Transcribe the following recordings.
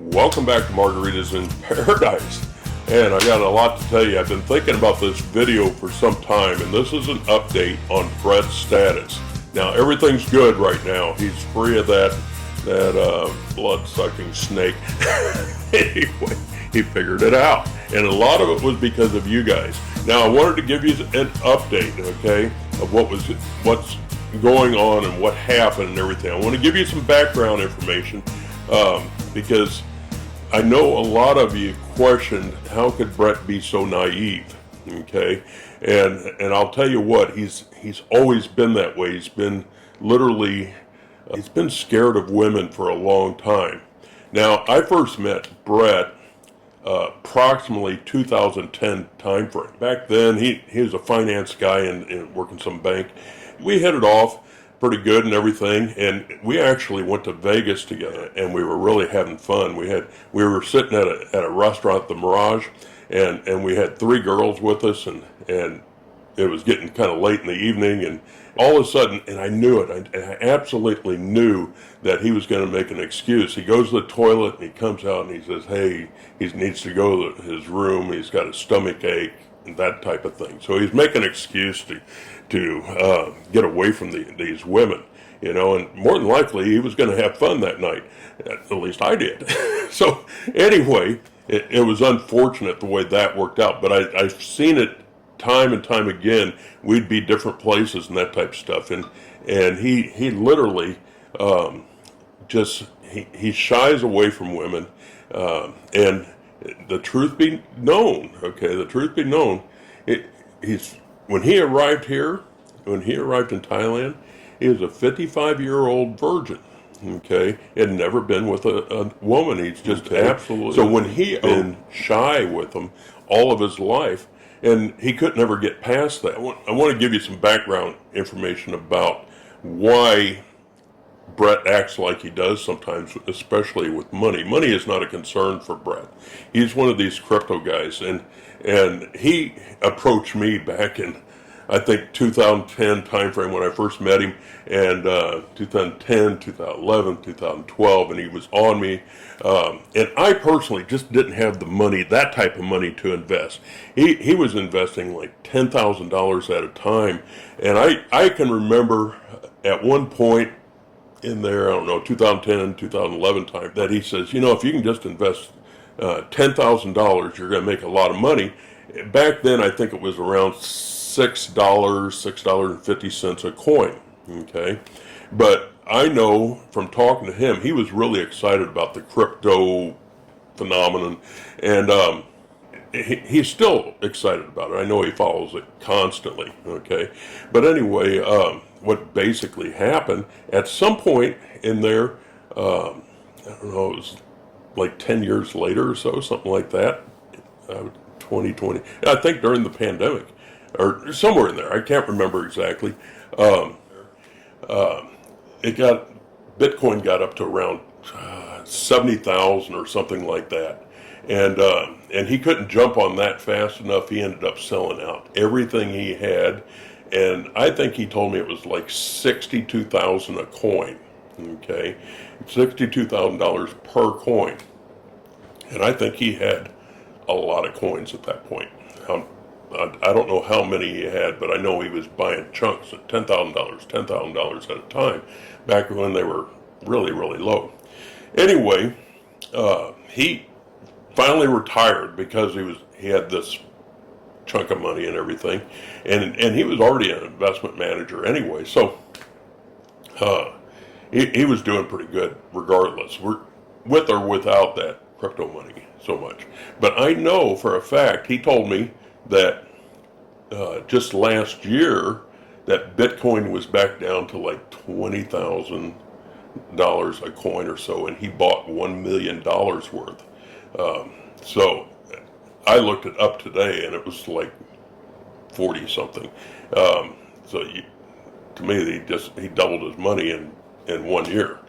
Welcome back to Margaritas in Paradise. And I got a lot to tell you. I've been thinking about this video for some time, and this is an update on Brett's status. Now, everything's good right now. He's free of that blood-sucking snake. Anyway, he figured it out. And a lot of it was because of you guys. Now, I wanted to give you an update, okay, of what's going on and what happened and everything. I want to give you some background information because I know a lot of you questioned how could Brett be so naive, okay? And I'll tell you what, he's always been that way. He's been scared of women for a long time. Now, I first met Brett approximately 2010 time frame. Back then, he was a finance guy and working some bank. We hit it off pretty good and everything, and we actually went to Vegas together, and we were really having fun. We were sitting at a restaurant, the Mirage, and we had 3 girls with us, and it was getting kind of late in the evening, and all of a sudden, and I knew it, I absolutely knew that he was going to make an excuse. He goes to the toilet, and he comes out, and he says, hey, he needs to go to his room, he's got a stomach ache, and that type of thing. So he's making an excuse to get away from these women, you know, and more than likely he was going to have fun that night. At least I did. So anyway, it was unfortunate the way that worked out, but I've seen it time and time again. We'd be different places and that type of stuff, and he literally he shies away from women, and the truth be known, okay, when he arrived here, when he arrived in Thailand, he was a 55-year-old virgin, okay, had never been with a woman. He's just absolutely, so when he been shy with them all of his life, and he couldn't ever get past that. I want to give you some background information about why Brett acts like he does sometimes, especially with money. Money is not a concern for Brett. He's one of these crypto guys, and he approached me back in, I think, 2010 timeframe when I first met him, and 2010, 2011, 2012, and he was on me. And I personally just didn't have the money, that type of money to invest. He was investing like $10,000 at a time, and I can remember at one point in there, I don't know, 2010, 2011 time, that he says, you know, if you can just invest $10,000, you're going to make a lot of money. Back then, I think it was around $6.50 a coin, okay? But I know from talking to him, he was really excited about the crypto phenomenon, and he's still excited about it. I know he follows it constantly, okay? But anyway, what basically happened, at some point in there, I don't know, it was like 10 years later or so, something like that, 2020, I think during the pandemic, or somewhere in there, I can't remember exactly, Bitcoin got up to around 70,000 or something like that, and he couldn't jump on that fast enough. He ended up selling out everything he had, and I think he told me it was like $62,000 a coin, okay, $62,000 per coin, and I think he had a lot of coins at that point. I don't know how many he had, but I know he was buying chunks at $10,000 at a time, back when they were really, really low. Anyway, he finally retired because he had this chunk of money and everything, and he was already an investment manager anyway, so he was doing pretty good regardless, with or without that crypto money so much. But I know for a fact, he told me that just last year that Bitcoin was back down to like $20,000 a coin or so, and he bought $1 million worth. So I looked it up today, and it was like 40 something. To me, he doubled his money in 1 year.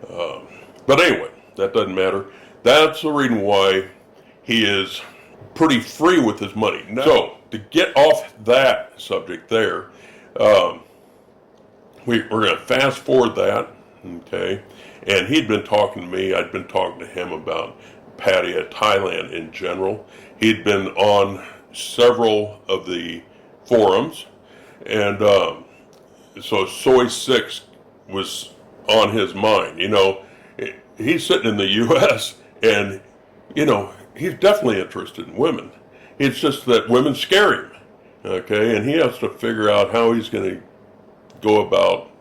But anyway, that doesn't matter. That's the reason why he is pretty free with his money. Now, so to get off that subject there, we're going to fast forward that, okay, And he'd been talking to me. I'd been talking to him about Pattaya, Thailand in general. He'd been on several of the forums, and so Soy 6 was on his mind. He's sitting in the U.S., and, he's definitely interested in women. It's just that women scare him, okay? And he has to figure out how he's going to go about,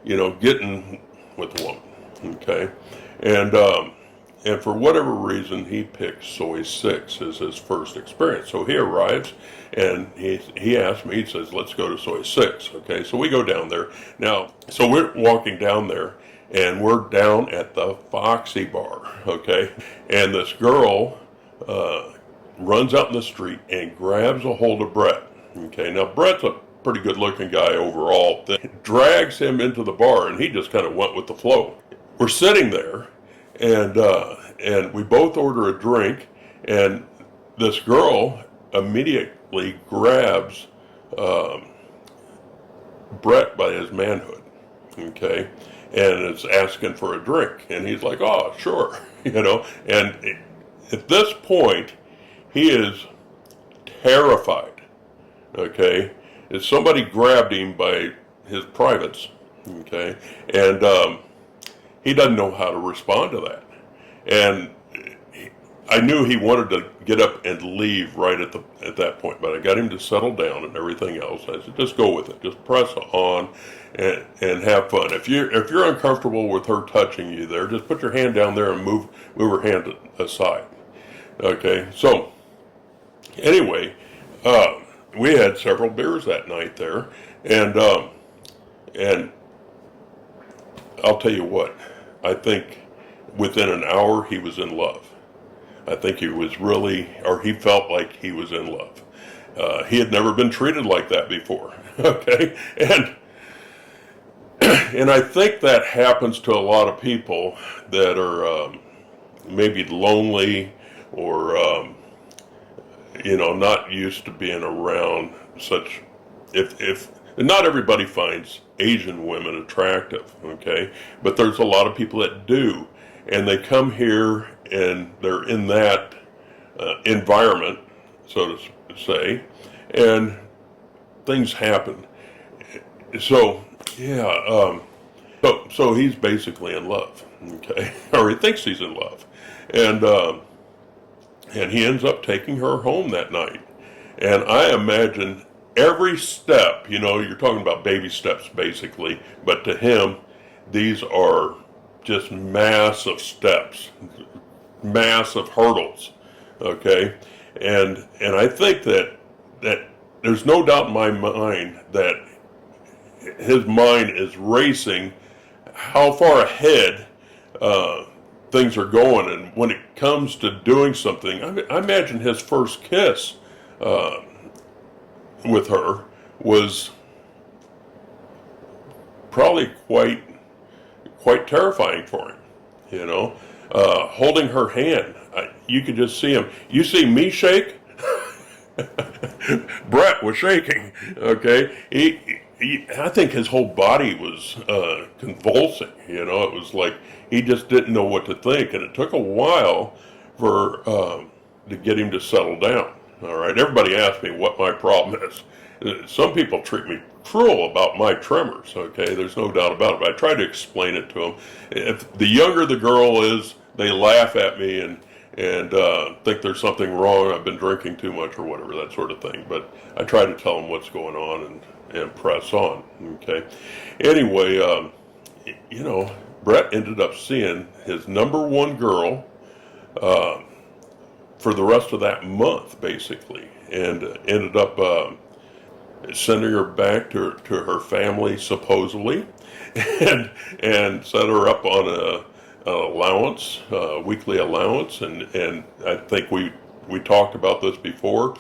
getting with a woman, okay? And for whatever reason, he picked Soy 6 as his first experience. So he arrives, and he asked me, he says, let's go to Soy 6, okay? So we go down there. Now, so we're walking down there, and we're down at the Foxy Bar, okay? And this girl runs out in the street and grabs a hold of Brett, okay? Now, Brett's a pretty good-looking guy overall. Drags him into the bar, and he just kind of went with the flow. We're sitting there, and we both order a drink, and this girl immediately grabs Brett by his manhood, okay, and is asking for a drink, and he's like, oh, sure, and at this point, he is terrified, okay, if somebody grabbed him by his privates, okay, and he doesn't know how to respond to that. And I knew he wanted to get up and leave right at that point, but I got him to settle down and everything else. I said, just go with it, just press on and have fun. If you're uncomfortable with her touching you there, just put your hand down there and move her hand aside. Okay, so anyway, we had several beers that night there, and I'll tell you what, I think within an hour he was in love. I think he felt like he was in love. He had never been treated like that before, okay? And I think that happens to a lot of people that are maybe lonely or, not used to being around such, if not everybody finds Asian women attractive, okay? But there's a lot of people that do, and they come here and they're in that environment, so to say, and things happen. So, yeah, so he's basically in love, okay? Or he thinks he's in love. And he ends up taking her home that night. And I imagine every step, you're talking about baby steps basically, but to him, these are just massive steps, massive hurdles, okay? And I think that there's no doubt in my mind that his mind is racing how far ahead things are going. And when it comes to doing something, I imagine his first kiss with her was probably quite terrifying for him, holding her hand. You could just see him. You see me shake? Brett was shaking, okay? I think his whole body was convulsing, it was like he just didn't know what to think, and it took a while for to get him to settle down. All right, everybody asked me what my problem is. Some people treat me cruel about my tremors, okay? There's no doubt about it, but I try to explain it to them. If the younger the girl is, they laugh at me and think there's something wrong, I've been drinking too much or whatever, that sort of thing. But I try to tell them what's going on and press on, okay? Anyway, Brett ended up seeing his number one girl for the rest of that month, basically, and ended up sending her back to her family, supposedly, and set her up on an allowance, weekly allowance, and I think we talked about this before.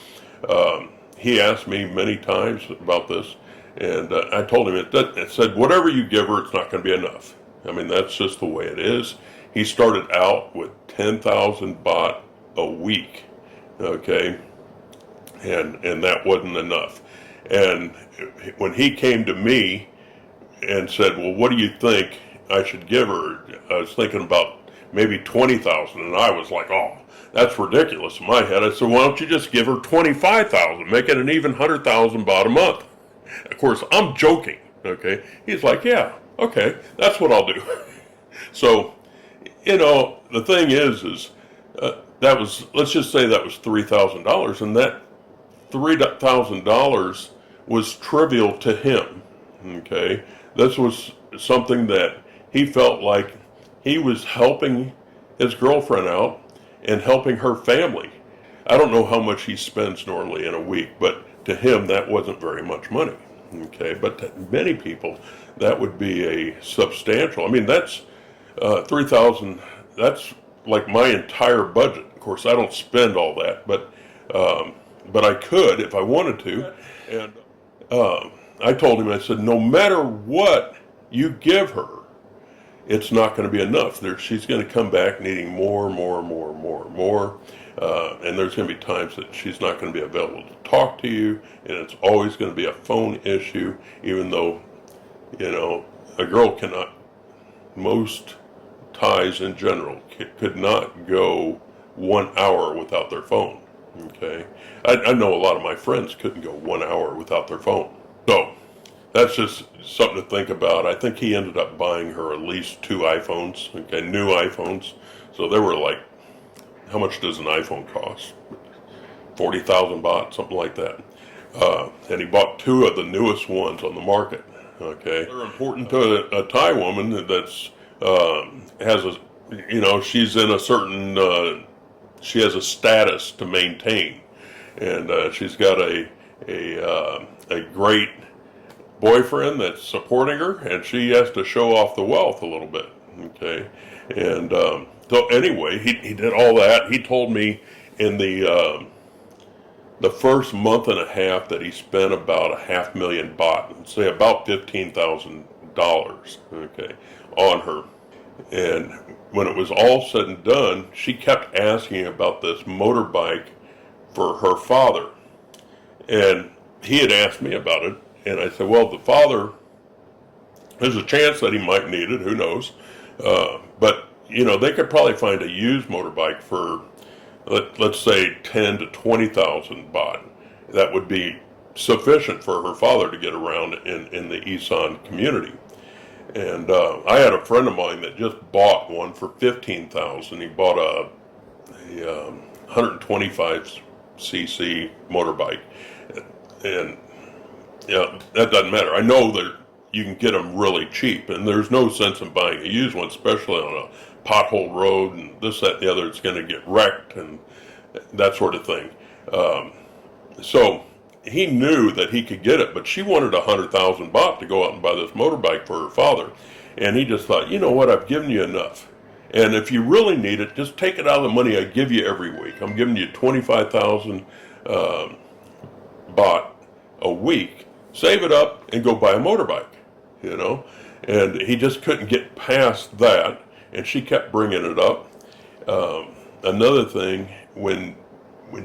He asked me many times about this, and I told him it said, whatever you give her, it's not going to be enough. I mean, that's just the way it is. He started out with 10,000 baht a week, okay, and that wasn't enough. And when he came to me and said, well, what do you think I should give her. I was thinking about maybe 20,000, and I was like, oh, that's ridiculous in my head. I said, why don't you just give her 25,000, make it an even 100,000 baht a month? Of course, I'm joking. Okay, he's like, yeah, okay, that's what I'll do. So, the thing is that was, let's just say that was $3,000, and that $3,000 was trivial to him. Okay, this was something that he felt like he was helping his girlfriend out and helping her family. I don't know how much he spends normally in a week, but to him that wasn't very much money. Okay, but to many people that would be a substantial. I mean, that's 3,000. That's like my entire budget. Of course, I don't spend all that, but I could if I wanted to. And I told him, I said, no matter what you give her, it's not going to be enough. She's going to come back needing more. And there's going to be times that she's not going to be available to talk to you, and it's always going to be a phone issue, even though, a girl cannot, most Thais in general, could not go 1 hour without their phone. Okay, I know a lot of my friends couldn't go 1 hour without their phone. So that's just something to think about. I think he ended up buying her at least 2 iPhones, okay, new iPhones. So they were like, how much does an iPhone cost? 40,000 baht, something like that. And he bought 2 of the newest ones on the market. Okay, they're important to a Thai woman that's has a, she's in a certain, she has a status to maintain, and she's got a great boyfriend that's supporting her, and she has to show off the wealth a little bit. Okay, and so anyway, he did all that. He told me in the first month and a half that he spent about 500,000 baht, say about $15,000, okay, on her. And when it was all said and done, she kept asking about this motorbike for her father. And he had asked me about it, and I said, well, the father, there's a chance that he might need it, who knows. But, they could probably find a used motorbike for, let's say, 10 to 20,000 baht. That would be sufficient for her father to get around in the Isan community. And I had a friend of mine that just bought one for 15,000. He bought a 125cc motorbike, and that doesn't matter. I know that you can get them really cheap, and there's no sense in buying a used one, especially on a pothole road and this, that, and the other. It's going to get wrecked and that sort of thing. So he knew that he could get it, but she wanted 100,000 baht to go out and buy this motorbike for her father. And he just thought, you know what, I've given you enough. And if you really need it, just take it out of the money I give you every week. I'm giving you 25,000 baht a week. Save it up and go buy a motorbike, And he just couldn't get past that, and she kept bringing it up. Another thing, when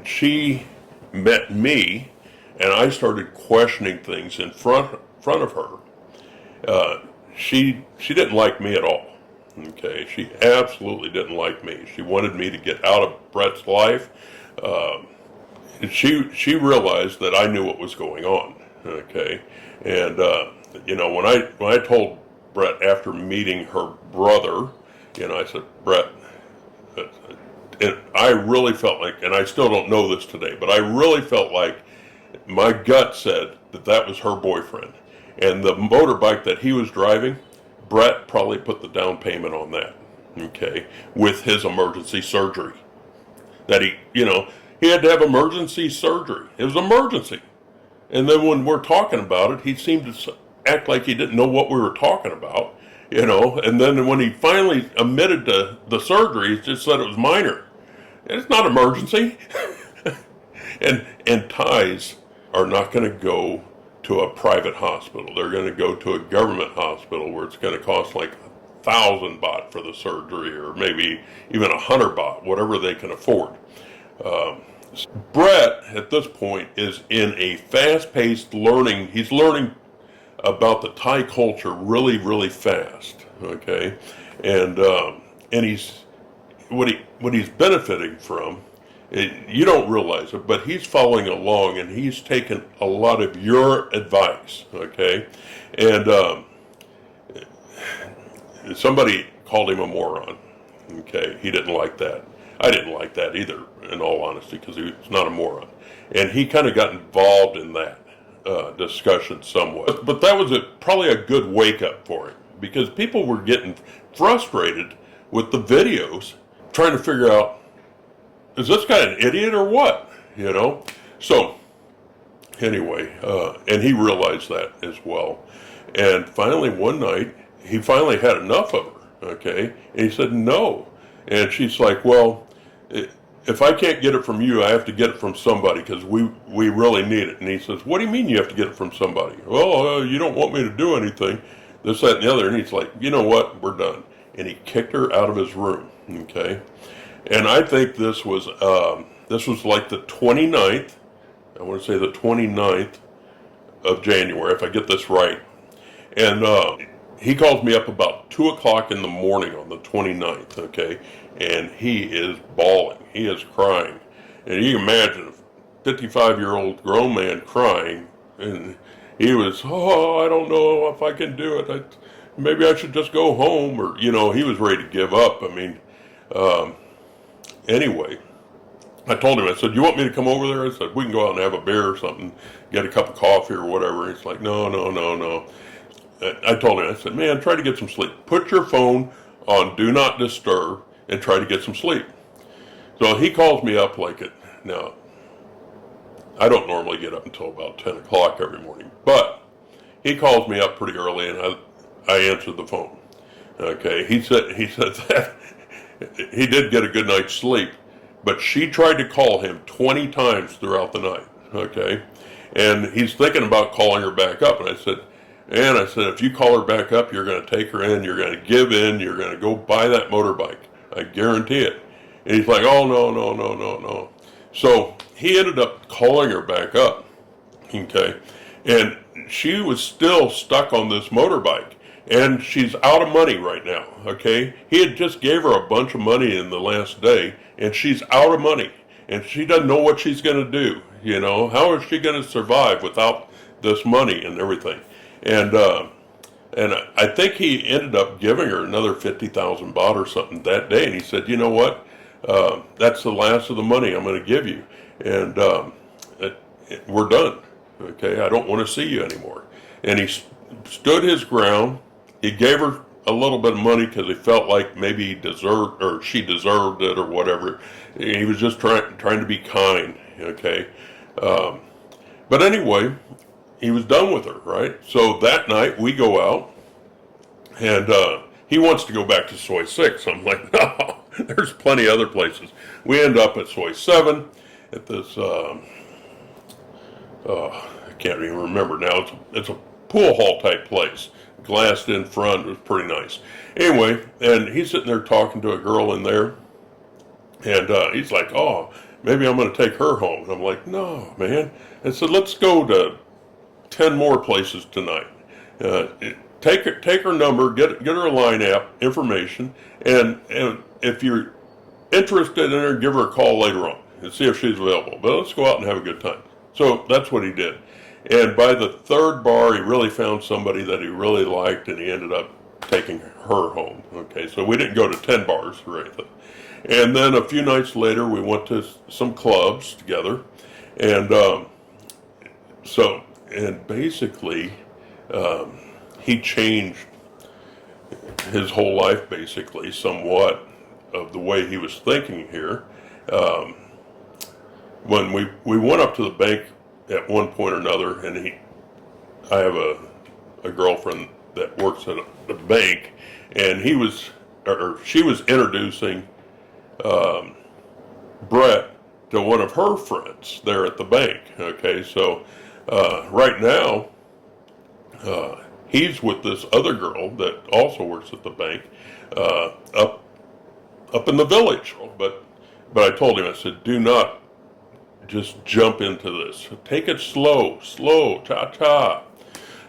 she met me, and I started questioning things in front of her, she didn't like me at all. Okay, she absolutely didn't like me. She wanted me to get out of Brett's life. And she realized that I knew what was going on. Okay, and when I told Brett after meeting her brother, I said, Brett, and I really felt like, and I still don't know this today, but I really felt like my gut said that was her boyfriend. And the motorbike that he was driving, Brett probably put the down payment on that, okay, with his emergency surgery. That he had to have emergency surgery. It was emergency. And then when we're talking about it, he seemed to act like he didn't know what we were talking about, and then when he finally admitted to the surgery, he just said it was minor. It's not emergency. And Thais are not going to go to a private hospital. They're going to go to a government hospital where it's going to cost like 1,000 baht for the surgery, or maybe even 100 baht, whatever they can afford. Brett, at this point, is in a fast-paced learning. He's learning about the Thai culture really, really fast. okay, and he's what he's benefiting from. You don't realize it, but he's following along, and he's taken a lot of your advice, okay, and somebody called him a moron. Okay, he didn't like that. I didn't like that either, in all honesty, because he's not a moron. And he kind of got involved in that discussion somewhat. But that was probably a good wake-up for him, because people were getting frustrated with the videos, trying to figure out, is this guy an idiot or what? You know? So, anyway, and he realized that as well. And finally, one night, he finally had enough of her, okay? And he said, no. And she's like, well, if I can't get it from you, I have to get it from somebody, because we really need it. And he says, what do you mean you have to get it from somebody? Well, you don't want me to do anything, this, that, and the other. And he's like, you know what, we're done. And he kicked her out of his room, okay? And I think this was like the 29th, I want to say the 29th of January, if I get this right. And he calls me up about 2 o'clock in the morning on the 29th, okay? And he is bawling. He is crying. And you can imagine a 55-year-old grown man crying. And he was, I don't know if I can do it. Maybe I should just go home. Or, he was ready to give up. I mean, anyway, I told him, I said, you want me to come over there? I said, we can go out and have a beer or something, get a cup of coffee or whatever. He's like, no. I told him, I said, man, try to get some sleep. Put your phone on Do Not Disturb and try to get some sleep. So he calls me up now, I don't normally get up until about 10 o'clock every morning, but he calls me up pretty early, and I answered the phone. Okay, he said that he did get a good night's sleep, but she tried to call him 20 times throughout the night, okay? And he's thinking about calling her back up, and I said, if you call her back up, you're going to take her in, you're going to give in, you're going to go buy that motorbike. I guarantee it. And he's like, oh, no. So he ended up calling her back up, okay? And she was still stuck on this motorbike, and she's out of money right now, okay? He had just gave her a bunch of money in the last day, and she's out of money, and she doesn't know what she's going to do, How is she going to survive without this money and everything? And I think he ended up giving her another 50,000 baht or something that day. And he said, you know what? That's the last of the money I'm going to give you. And we're done. Okay, I don't want to see you anymore. And he stood his ground. He gave her a little bit of money because he felt like maybe he deserved, or she deserved it, or whatever. He was just trying to be kind. Okay, but anyway, he was done with her, right? So that night we go out, and he wants to go back to Soy 6. I'm like, no, there's plenty of other places. We end up at Soy 7 at this, I can't even remember now. It's a pool hall type place, glassed in front. It was pretty nice. Anyway, and he's sitting there talking to a girl in there, and he's like, oh, maybe I'm going to take her home. And I'm like, no, man. I said, let's go to 10 more places tonight. Take her number, get her line app information, and if you're interested in her, give her a call later on and see if she's available. But let's go out and have a good time. So that's what he did. And by the third bar, he really found somebody that he really liked, and he ended up taking her home. Okay, so we didn't go to 10 bars or anything. And then a few nights later, we went to some clubs together, and and basically, he changed his whole life, basically, somewhat, of the way he was thinking here. When we went up to the bank at one point or another, and I have a girlfriend that works at the bank, and she was introducing Brett to one of her friends there at the bank. Okay, so right now, he's with this other girl that also works at the bank up in the village. But I told him, I said, do not just jump into this. Take it slow, ta-ta.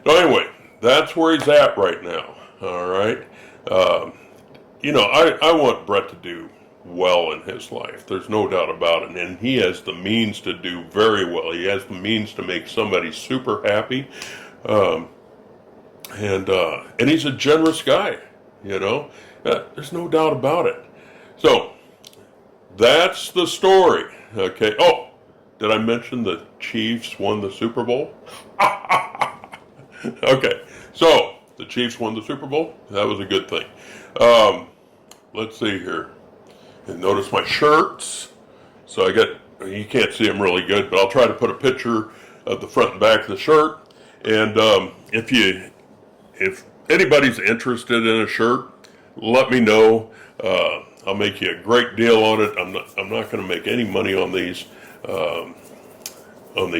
So anyway, that's where he's at right now. All right. You know, I want Brett to do well in his life. There's no doubt about it. And he has the means to do very well. He has the means to make somebody super happy. And he's a generous guy, you know. There's no doubt about it. So, that's the story. Okay. Oh, did I mention the Chiefs won the Super Bowl? Okay. So, the Chiefs won the Super Bowl. That was a good thing. Let's see here. And notice my shirts. So you can't see them really good, but I'll try to put a picture of the front and back of the shirt. And if anybody's interested in a shirt, let me know. I'll make you a great deal on it. I'm not going to make any money on these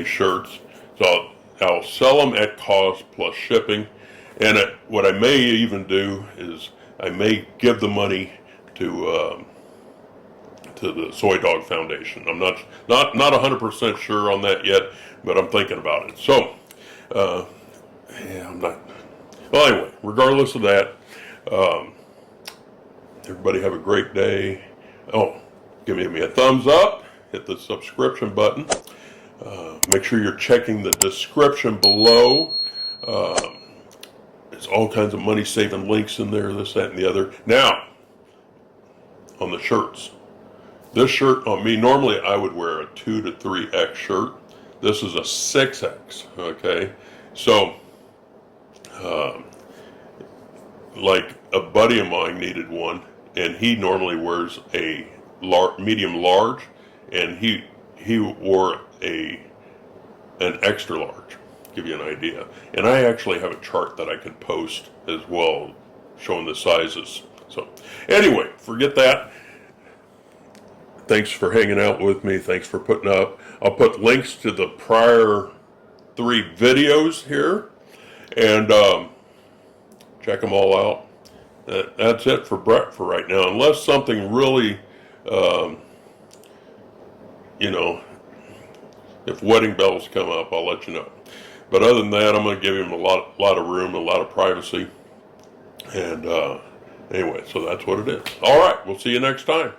shirts. So I'll sell them at cost plus shipping. And what I may even do is I may give the money to the Soy Dog Foundation. I'm not 100% sure on that yet, but I'm thinking about it. So, I'm not. Well, anyway, regardless of that, everybody have a great day. Oh, give me a thumbs up. Hit the subscription button. Make sure you're checking the description below. There's all kinds of money-saving links in there, this, that, and the other. Now, on the shirts. This shirt on me, normally I would wear a 2 to 3X shirt. This is a 6X, okay? So, like a buddy of mine needed one, and he normally wears a medium large, and he wore an extra large, give you an idea. And I actually have a chart that I can post as well, showing the sizes. So, anyway, forget that. Thanks for hanging out with me. Thanks for putting up. I'll put links to the prior 3 videos here, and check them all out. That's it for Brett for right now. Unless something really, if wedding bells come up, I'll let you know. But other than that, I'm going to give him a lot of room, a lot of privacy. And anyway, so that's what it is. All right, we'll see you next time.